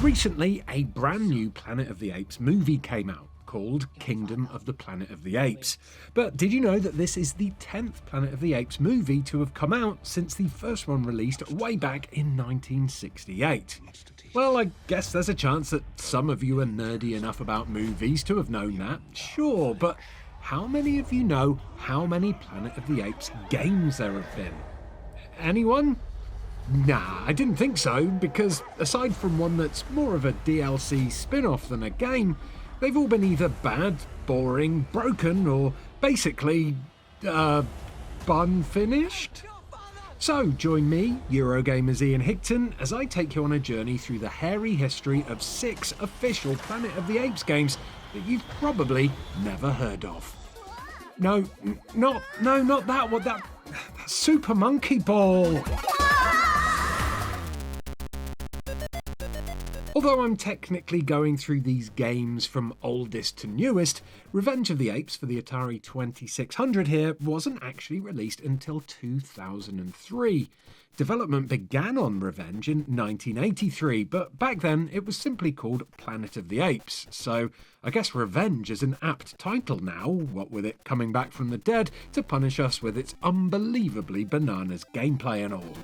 Recently, a brand new Planet of the Apes movie came out, called Kingdom of the Planet of the Apes. But did you know that this is the 10th Planet of the Apes movie to have come out since the first one released way back in 1968? Well, I guess there's a chance that some of you are nerdy enough about movies to have known that, sure, but how many of you know how many Planet of the Apes games there have been? Anyone? Nah, I didn't think so, because aside from one that's more of a DLC spin-off than a game, they've all been either bad, boring, broken, or basically, bun-finished? So join me, Eurogamer's Ian Higton, as I take you on a journey through the hairy history of 6 official Planet of the Apes games that you've probably never heard of. No, not that one, that's Super Monkey Ball! Although I'm technically going through these games from oldest to newest, Revenge of the Apes for the Atari 2600 here wasn't actually released until 2003. Development began on Revenge in 1983, but back then it was simply called Planet of the Apes, so I guess Revenge is an apt title now, what with it coming back from the dead to punish us with its unbelievably bananas gameplay and all.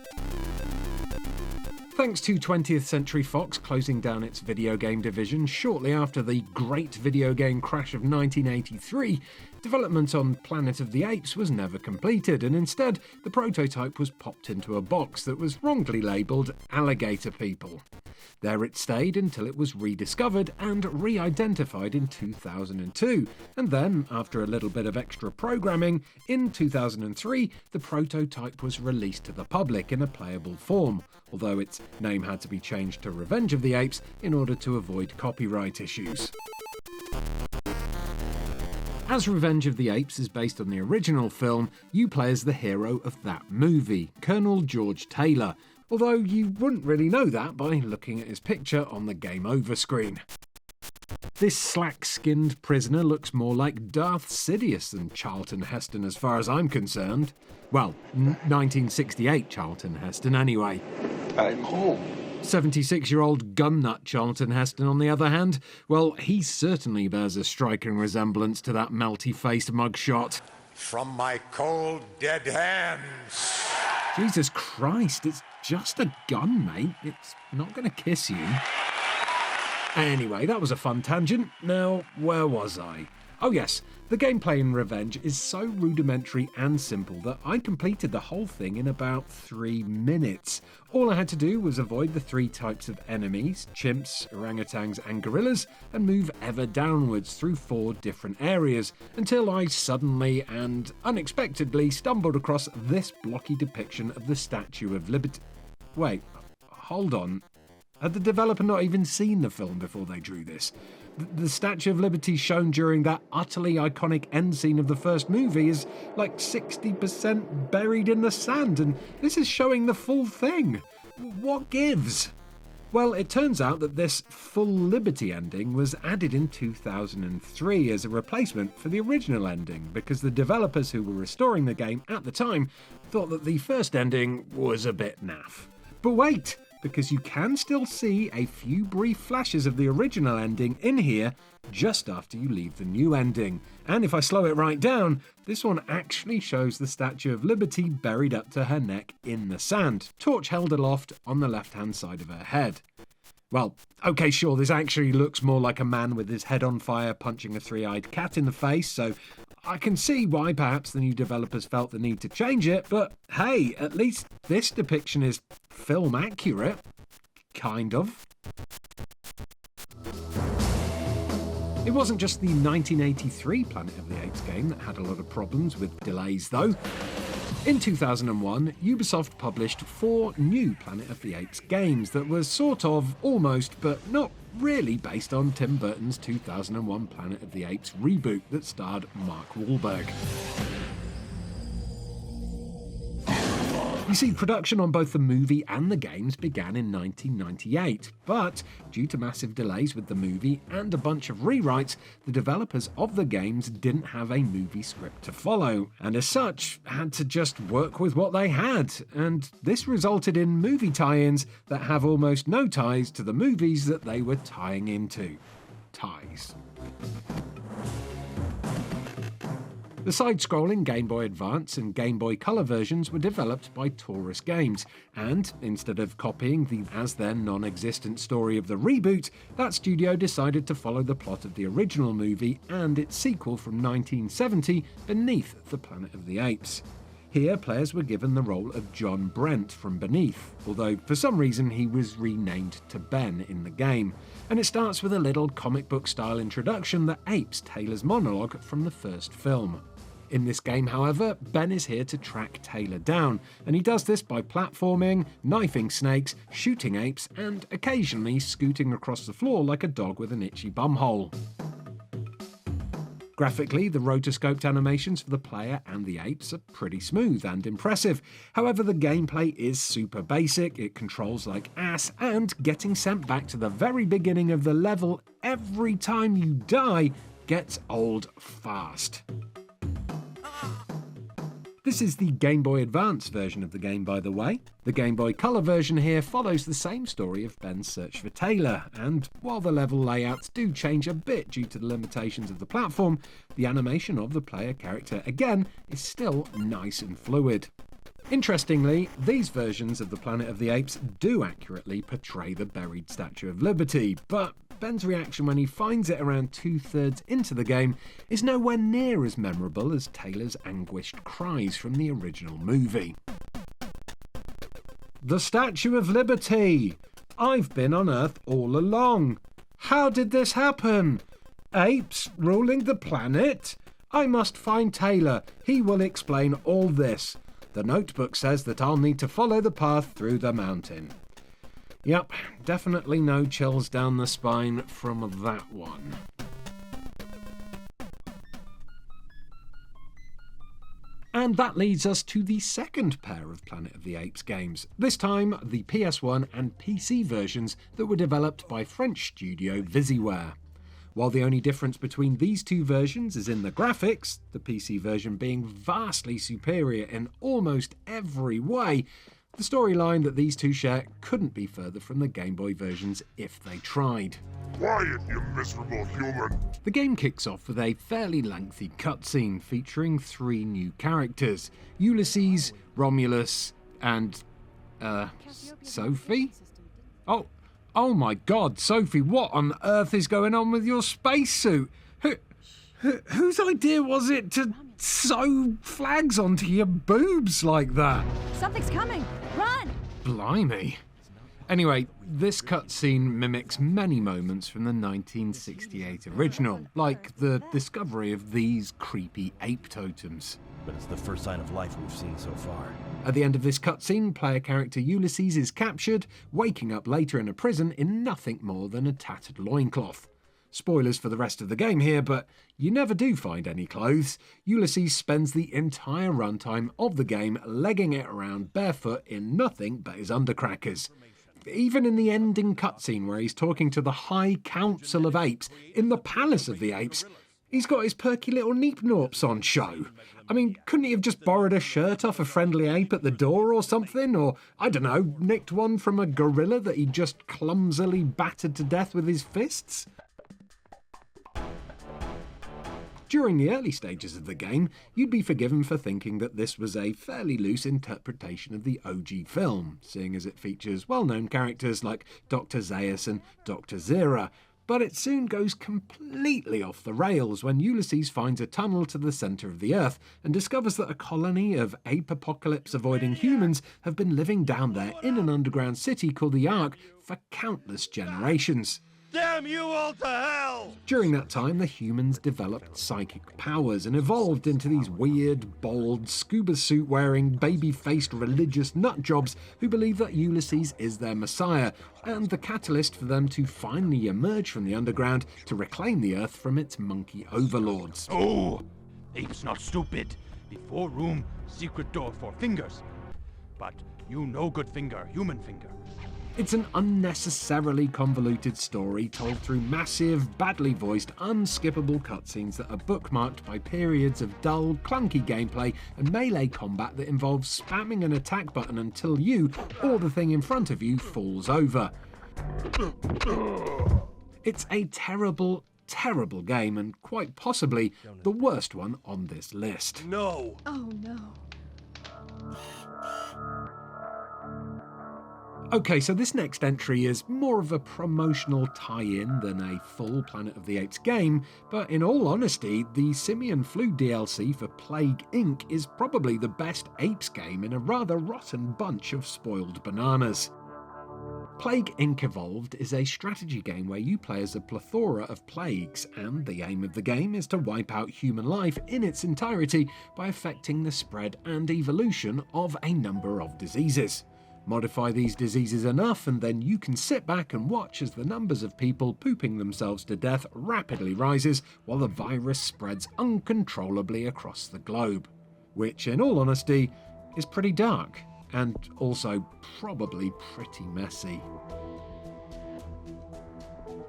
Thanks to 20th Century Fox closing down its video game division shortly after the great video game crash of 1983, development on Planet of the Apes was never completed, and instead the prototype was popped into a box that was wrongly labelled Alligator People. There it stayed until it was rediscovered and re-identified in 2002, and then, after a little bit of extra programming, in 2003 the prototype was released to the public in a playable form, although its name had to be changed to Revenge of the Apes in order to avoid copyright issues. As Revenge of the Apes is based on the original film, you play as the hero of that movie, Colonel George Taylor, although you wouldn't really know that by looking at his picture on the Game Over screen. This slack-skinned prisoner looks more like Darth Sidious than Charlton Heston as far as I'm concerned. Well, 1968 Charlton Heston anyway. I'm home. 76-year-old gun-nut Charlton Heston, on the other hand, well, he certainly bears a striking resemblance to that melty-faced mugshot. From my cold, dead hands. Jesus Christ, it's just a gun, mate. It's not going to kiss you. Anyway, that was a fun tangent. Now, where was I? Oh yes, the gameplay in Revenge is so rudimentary and simple that I completed the whole thing in about 3 minutes. All I had to do was avoid the 3 types of enemies, chimps, orangutans and gorillas, and move ever downwards through 4 different areas, until I suddenly and unexpectedly stumbled across this blocky depiction of the Statue of Liberty. Wait, hold on. Had the developer not even seen the film before they drew this? The Statue of Liberty shown during that utterly iconic end scene of the first movie is like 60% buried in the sand, and this is showing the full thing. What gives? Well, it turns out that this full Liberty ending was added in 2003 as a replacement for the original ending, because the developers who were restoring the game at the time thought that the first ending was a bit naff. But wait! Because you can still see a few brief flashes of the original ending in here just after you leave the new ending. And if I slow it right down, this one actually shows the Statue of Liberty buried up to her neck in the sand, torch held aloft on the left-hand side of her head. Well, okay, sure, this actually looks more like a man with his head on fire punching a 3-eyed cat in the face, so I can see why perhaps the new developers felt the need to change it, but hey, at least this depiction is film accurate. Kind of. It wasn't just the 1983 Planet of the Apes game that had a lot of problems with delays though. In 2001, Ubisoft published 4 new Planet of the Apes games that were sort of, almost, but not really based on Tim Burton's 2001 Planet of the Apes reboot that starred Mark Wahlberg. You see, production on both the movie and the games began in 1998, but due to massive delays with the movie and a bunch of rewrites, the developers of the games didn't have a movie script to follow, and as such, had to just work with what they had, and this resulted in movie tie-ins that have almost no ties to the movies that they were tying into. Ties. The side-scrolling Game Boy Advance and Game Boy Color versions were developed by Taurus Games, and instead of copying the as-then non-existent story of the reboot, that studio decided to follow the plot of the original movie and its sequel from 1970, Beneath the Planet of the Apes. Here, players were given the role of John Brent from Beneath, although for some reason he was renamed to Ben in the game, and it starts with a little comic book-style introduction that apes Taylor's monologue from the first film. In this game, however, Ben is here to track Taylor down, and he does this by platforming, knifing snakes, shooting apes, and occasionally scooting across the floor like a dog with an itchy bumhole. Graphically, the rotoscoped animations for the player and the apes are pretty smooth and impressive. However, the gameplay is super basic, it controls like ass, and getting sent back to the very beginning of the level every time you die gets old fast. This is the Game Boy Advance version of the game, by the way. The Game Boy Color version here follows the same story of Ben's search for Taylor, and while the level layouts do change a bit due to the limitations of the platform, the animation of the player character, again, is still nice and fluid. Interestingly, these versions of the Planet of the Apes do accurately portray the buried Statue of Liberty, but Ben's reaction when he finds it around 2/3 into the game is nowhere near as memorable as Taylor's anguished cries from the original movie. The Statue of Liberty! I've been on Earth all along. How did this happen? Apes ruling the planet? I must find Taylor. He will explain all this. The notebook says that I'll need to follow the path through the mountain. Yep, definitely no chills down the spine from that one. And that leads us to the second pair of Planet of the Apes games, this time the PS1 and PC versions that were developed by French studio Visiware. While the only difference between these two versions is in the graphics, the PC version being vastly superior in almost every way, the storyline that these two share couldn't be further from the Game Boy versions if they tried. Quiet, you miserable human! The game kicks off with a fairly lengthy cutscene featuring 3 new characters: Ulysses, Romulus, and Sophie? Oh my god, Sophie, what on earth is going on with your spacesuit? Whose idea was it to sew flags onto your boobs like that? Something's coming! Run! Blimey. Anyway, this cutscene mimics many moments from the 1968 original, like the discovery of these creepy ape totems. But it's the first sign of life we've seen so far. At the end of this cutscene, player character Ulysses is captured, waking up later in a prison in nothing more than a tattered loincloth. Spoilers for the rest of the game here, but you never do find any clothes. Ulysses spends the entire runtime of the game legging it around barefoot in nothing but his undercrackers. Even in the ending cutscene where he's talking to the High Council of Apes in the Palace of the Apes, he's got his perky little neep-norps on show. I mean, couldn't he have just borrowed a shirt off a friendly ape at the door or something? Or, I don't know, nicked one from a gorilla that he just clumsily battered to death with his fists? During the early stages of the game, you'd be forgiven for thinking that this was a fairly loose interpretation of the OG film, seeing as it features well-known characters like Dr. Zaius and Dr. Zira, but it soon goes completely off the rails when Ulysses finds a tunnel to the centre of the Earth and discovers that a colony of ape-apocalypse-avoiding humans have been living down there in an underground city called the Ark for countless generations. Damn you all to hell! During that time, the humans developed psychic powers and evolved into these weird, bold, scuba suit-wearing, baby-faced religious nutjobs who believe that Ulysses is their messiah, and the catalyst for them to finally emerge from the underground to reclaim the Earth from its monkey overlords. Oh! Apes not stupid. Before room, secret door 4 fingers. but you no good finger, human finger. It's an unnecessarily convoluted story told through massive, badly voiced, unskippable cutscenes that are bookmarked by periods of dull, clunky gameplay and melee combat that involves spamming an attack button until you, or the thing in front of you, falls over. It's a terrible, terrible game, and quite possibly the worst one on this list. No! Oh no. Okay, so this next entry is more of a promotional tie-in than a full Planet of the Apes game, but in all honesty, the Simian Flu DLC for Plague Inc. is probably the best Apes game in a rather rotten bunch of spoiled bananas. Plague Inc. Evolved is a strategy game where you play as a plethora of plagues, and the aim of the game is to wipe out human life in its entirety by affecting the spread and evolution of a number of diseases. Modify these diseases enough and then you can sit back and watch as the numbers of people pooping themselves to death rapidly rises while the virus spreads uncontrollably across the globe. Which, in all honesty, is pretty dark and also probably pretty messy.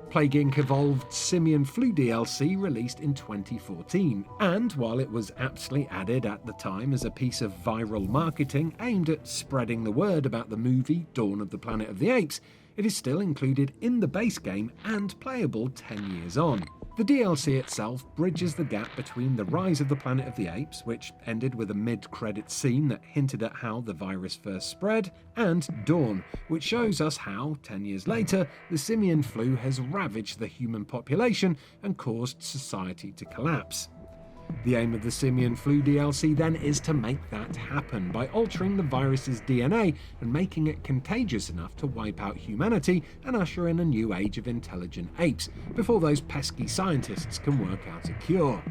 Plague Inc. Evolved Simian Flu DLC released in 2014, and while it was aptly added at the time as a piece of viral marketing aimed at spreading the word about the movie Dawn of the Planet of the Apes, it is still included in the base game and playable 10 years on. The DLC itself bridges the gap between the rise of the Planet of the Apes, which ended with a mid-credit scene that hinted at how the virus first spread, and Dawn, which shows us how, 10 years later, the simian flu has ravaged the human population and caused society to collapse. The aim of the Simian Flu DLC then is to make that happen by altering the virus's DNA and making it contagious enough to wipe out humanity and usher in a new age of intelligent apes, before those pesky scientists can work out a cure.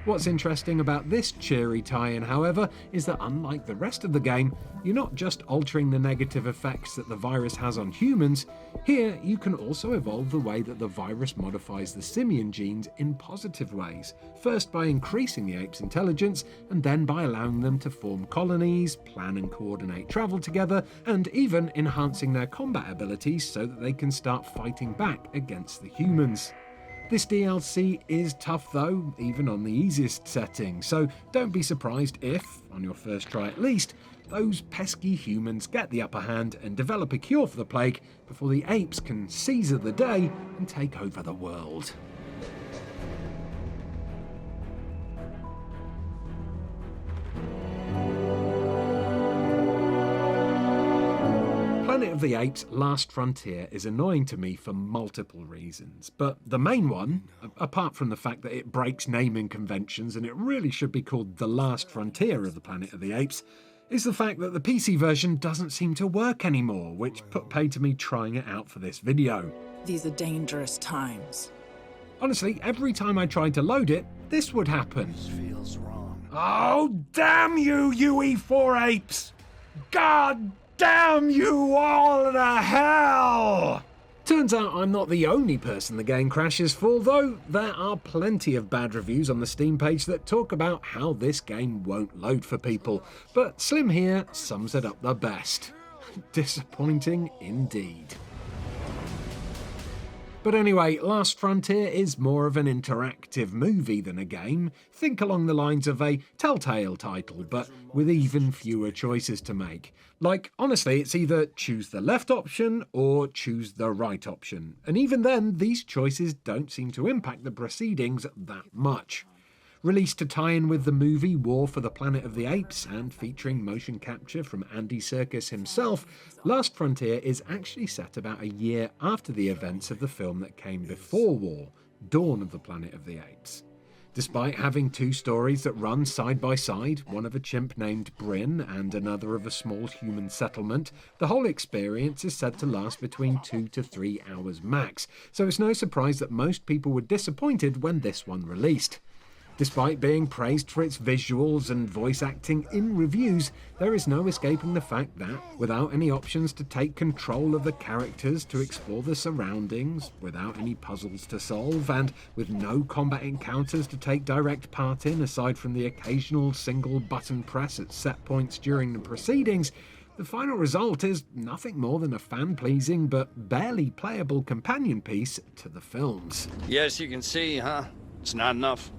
What's interesting about this cheery tie-in, however, is that unlike the rest of the game, you're not just altering the negative effects that the virus has on humans. Here, you can also evolve the way that the virus modifies the simian genes in positive ways, first by increasing the apes' intelligence, and then by allowing them to form colonies, plan and coordinate travel together, and even enhancing their combat abilities so that they can start fighting back against the humans. This DLC is tough though, even on the easiest setting, so don't be surprised if, on your first try at least, those pesky humans get the upper hand and develop a cure for the plague before the apes can seize the day and take over the world. Planet of the Apes Last Frontier is annoying to me for multiple reasons, but the main one, apart from the fact that it breaks naming conventions and it really should be called The Last Frontier of the Planet of the Apes, is the fact that the PC version doesn't seem to work anymore, which put paid to me trying it out for this video. These are dangerous times. Honestly, every time I tried to load it, this would happen. This feels wrong. Oh, damn you, you E4 apes! God damn you all to hell! Turns out I'm not the only person the game crashes for, though there are plenty of bad reviews on the Steam page that talk about how this game won't load for people, but Slim here sums it up the best. Disappointing indeed. But anyway, Last Frontier is more of an interactive movie than a game. Think along the lines of a Telltale title, but with even fewer choices to make. Like, honestly, it's either choose the left option or choose the right option. And even then, these choices don't seem to impact the proceedings that much. Released to tie in with the movie War for the Planet of the Apes and featuring motion capture from Andy Serkis himself, Last Frontier is actually set about a year after the events of the film that came before War, Dawn of the Planet of the Apes. Despite having two stories that run side by side, one of a chimp named Bryn and another of a small human settlement, the whole experience is said to last between 2 to 3 hours max, so it's no surprise that most people were disappointed when this one released. Despite being praised for its visuals and voice acting in reviews, there is no escaping the fact that, without any options to take control of the characters to explore the surroundings, without any puzzles to solve, and with no combat encounters to take direct part in aside from the occasional single button press at set points during the proceedings, The final result is nothing more than a fan-pleasing but barely playable companion piece to the films. Yes, you can see, huh? It's not enough.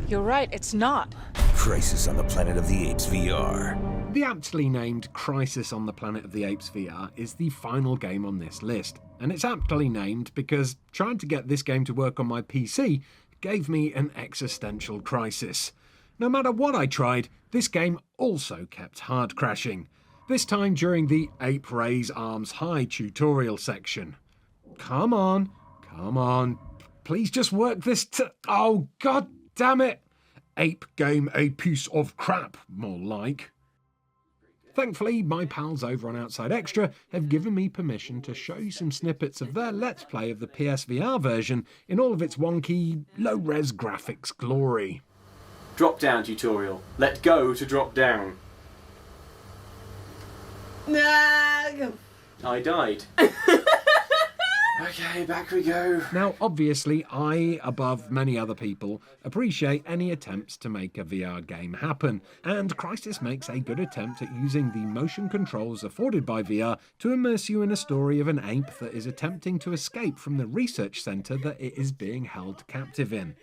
You're right, it's not. Crisis on the Planet of the Apes VR. The aptly named Crisis on the Planet of the Apes VR is the final game on this list, and it's aptly named because trying to get this game to work on my PC gave me an existential crisis. No matter what I tried, this game also kept hard crashing, this time during the Ape Raise Arms High tutorial section. Come on, please just work this oh god damn it! Ape game a piece of crap, more like. Thankfully, my pals over on Outside Extra have given me permission to show you some snippets of their Let's Play of the PSVR version in all of its wonky, low-res graphics glory. Drop down tutorial. Let go to drop down. No. I died. Okay, back we go. Now, obviously, I, above many other people, appreciate any attempts to make a VR game happen, and Crisis makes a good attempt at using the motion controls afforded by VR to immerse you in a story of an ape that is attempting to escape from the research centre that it is being held captive in.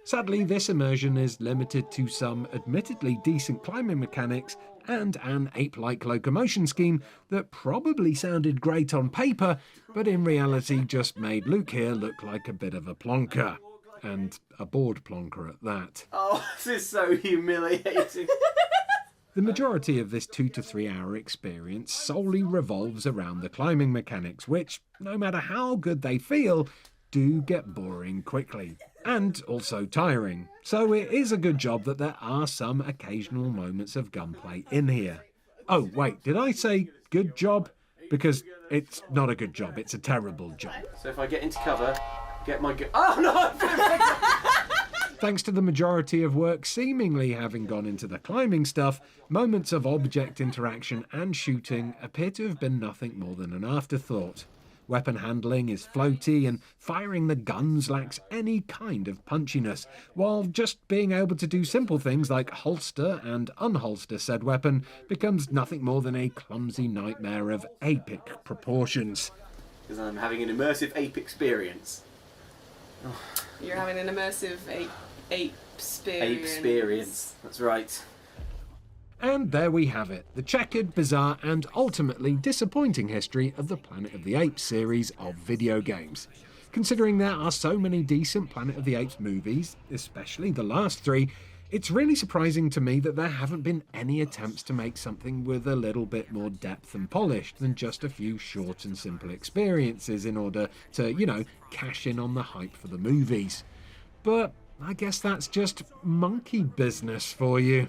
Sadly, this immersion is limited to some admittedly decent climbing mechanics and an ape-like locomotion scheme that probably sounded great on paper, but in reality just made Luke here look like a bit of a plonker. And a bored plonker at that. Oh, this is so humiliating. The majority of this 2 to 3 hour experience solely revolves around the climbing mechanics, which, no matter how good they feel, do get boring quickly. And also tiring. So it is a good job that there are some occasional moments of gunplay in here. Oh, wait, did I say good job? Because it's not a good job, it's a terrible job. So if I get into cover, get my oh no! Thanks to the majority of work seemingly having gone into the climbing stuff, moments of object interaction and shooting appear to have been nothing more than an afterthought. Weapon handling is floaty and firing the guns lacks any kind of punchiness, while just being able to do simple things like holster and unholster said weapon becomes nothing more than a clumsy nightmare of epic proportions. Because I'm having an immersive ape experience. Oh. You're having an immersive ape experience. Ape experience, that's right. And there we have it, the checkered, bizarre and ultimately disappointing history of the Planet of the Apes series of video games. Considering there are so many decent Planet of the Apes movies, especially the last 3, it's really surprising to me that there haven't been any attempts to make something with a little bit more depth and polish than just a few short and simple experiences in order to, cash in on the hype for the movies. But I guess that's just monkey business for you.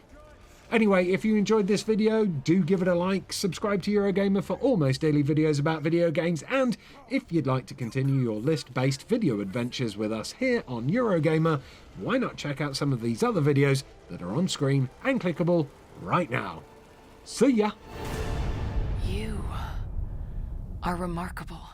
Anyway, if you enjoyed this video, do give it a like, subscribe to Eurogamer for almost daily videos about video games, and if you'd like to continue your list-based video adventures with us here on Eurogamer, why not check out some of these other videos that are on screen and clickable right now. See ya! You are remarkable.